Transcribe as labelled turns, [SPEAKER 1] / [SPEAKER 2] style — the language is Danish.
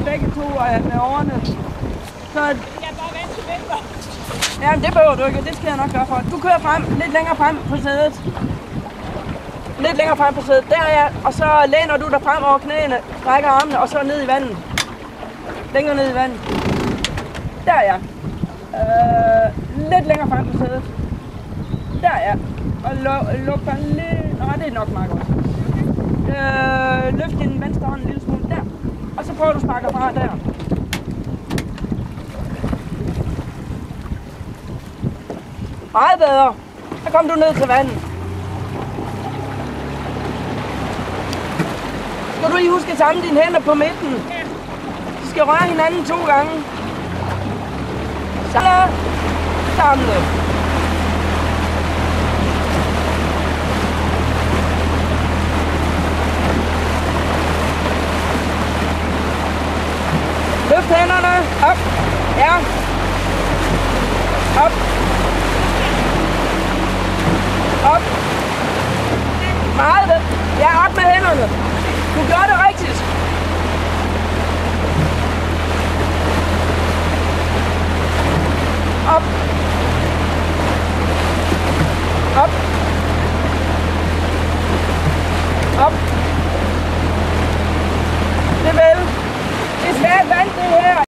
[SPEAKER 1] begge to med årene. Så...
[SPEAKER 2] Jeg er bare vant til vinter.
[SPEAKER 1] Ja, det behøver du ikke. Det skal jeg nok gøre for. Du kører frem, lidt længere frem på sædet. Lidt længere frem på sædet. Der er jeg. Og så læner du dig frem over knæene, strækker armene, og så ned i vandet. Længere ned i vandet. Der er jeg. Lidt længere frem på sædet. Der er jeg. Og luk dig lidt. Nå, det er nok meget godt. Løft din venstre hånd en lille smule der. Og så prøver du at sparke fra der. Meget bedre. Så kom du ned til vandet. Skal du lige huske at samle dine hænder på midten?
[SPEAKER 2] Ja.
[SPEAKER 1] De skal røre hinanden 2 gange. Samle. Samle. Løft hænderne. Op. Ja. Op. Op. Meget. Ja, op med hænderne. Du gør det rigtigt. Op. Op. Op.